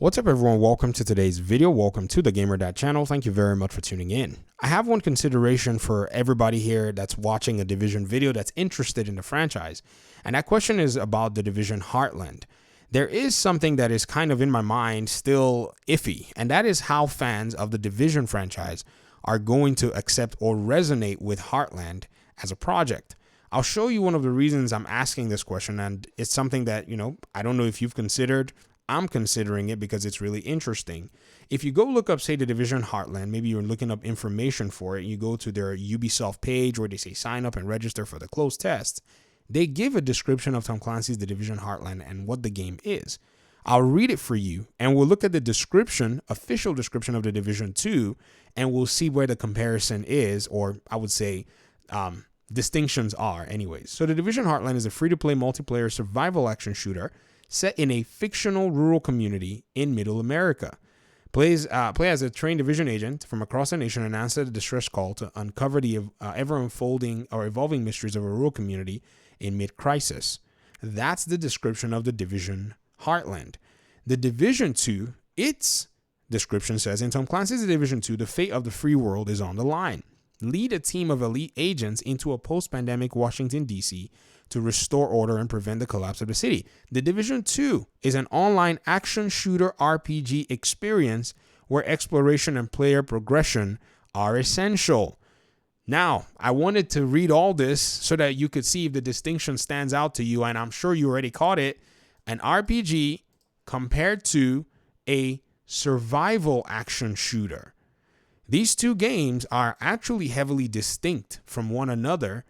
What's up everyone, welcome to today's video, welcome to the Gamer channel. Thank you very much for tuning in. I have one consideration for everybody here that's watching a Division video that's interested in the franchise, and that question is about the Division Heartland. There is something that is kind of in my mind still iffy, and that is how fans of the Division franchise are going to accept or resonate with Heartland as a project. I'll show you one of the reasons I'm asking this question, and it's something that, I don't know if you've considered. I'm considering it because it's really interesting. If you go look up, say, the Division Heartland, maybe you're looking up information for it, you go to their Ubisoft page where they say sign up and register for the closed test. They give a description of Tom Clancy's The Division Heartland and what the game is. I'll read it for you, and we'll look at the description, official description of The Division 2, and we'll see where the comparison is, or I would say distinctions are anyways. So The Division Heartland is a free-to-play multiplayer survival action shooter set in a fictional rural community in Middle America. Play as a trained division agent from across the nation and answer the distress call to uncover the ever-unfolding or evolving mysteries of a rural community in mid-crisis. That's the description of the Division Heartland. The Division 2, its description says, in Tom Clancy's Division 2, the fate of the free world is on the line. Lead a team of elite agents into a post-pandemic Washington, D.C., to restore order and prevent the collapse of the city. The Division 2 is an online action shooter RPG experience where exploration and player progression are essential. Now, I wanted to read all this so that you could see if the distinction stands out to you, and I'm sure you already caught it. An RPG compared to a survival action shooter. These two games are actually heavily distinct from one another.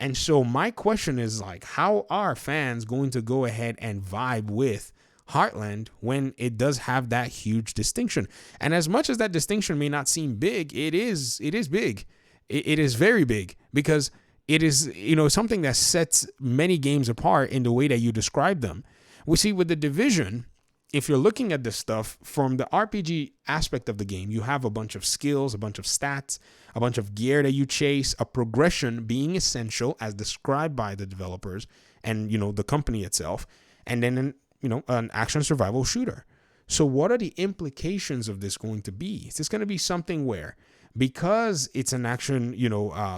And so my question is, how are fans going to go ahead and vibe with Heartland when it does have that huge distinction? And as much as that distinction may not seem big, it is big. It is very big, because it is, something that sets many games apart in the way that you describe them. We see with the Division, if you're looking at this stuff from the RPG aspect of the game, you have a bunch of skills, a bunch of stats, a bunch of gear that you chase, a progression being essential as described by the developers and, the company itself, and then, an action survival shooter. So what are the implications of this going to be? Is this going to be something where, because it's an action,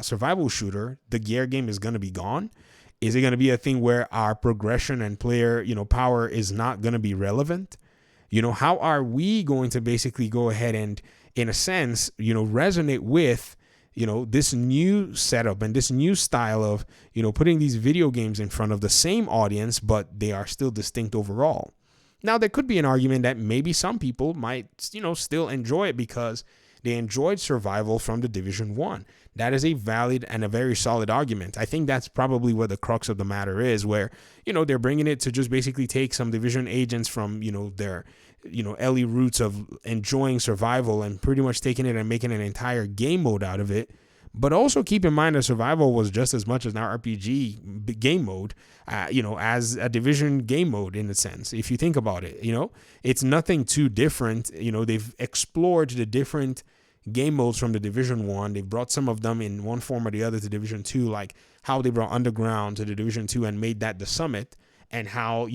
survival shooter, the gear game is going to be gone? Is it going to be a thing where our progression and player, power is not going to be relevant? How are we going to basically go ahead and, in a sense, resonate with, this new setup and this new style of, putting these video games in front of the same audience, but they are still distinct overall? Now, there could be an argument that maybe some people might, still enjoy it because they enjoyed survival from the Division 1. That is a valid and a very solid argument. I think that's probably where the crux of the matter is, where, they're bringing it to just basically take some Division agents from, their, early roots of enjoying survival and pretty much taking it and making an entire game mode out of it. But also keep in mind that survival was just as much as an RPG game mode, as a Division game mode in a sense. If you think about it, it's nothing too different. They've explored the different game modes from the Division 1. They've brought some of them in one form or the other to Division 2, like how they brought Underground to the Division 2 and made that the Summit, and how,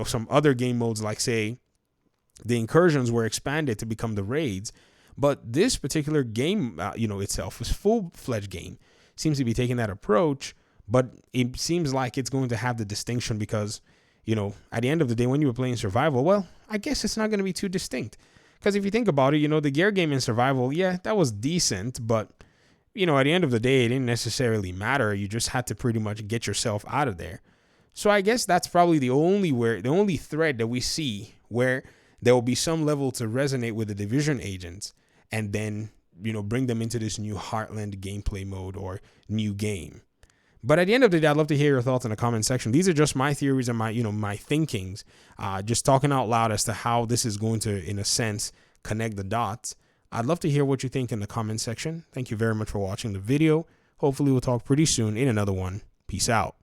some other game modes like, say, the Incursions were expanded to become the Raids. But this particular game, itself was full-fledged game. Seems to be taking that approach, but it seems like it's going to have the distinction because, at the end of the day, when you were playing survival, well, I guess it's not going to be too distinct. Because if you think about it, the gear game in survival, yeah, that was decent, but, at the end of the day, it didn't necessarily matter. You just had to pretty much get yourself out of there. So I guess that's probably the only thread that we see where there will be some level to resonate with the Division agents, and then, bring them into this new Heartland gameplay mode or new game. But at the end of the day, I'd love to hear your thoughts in the comment section. These are just my theories and my thinkings, just talking out loud as to how this is going to, in a sense, connect the dots. I'd love to hear what you think in the comment section. Thank you very much for watching the video. Hopefully we'll talk pretty soon in another one. Peace out.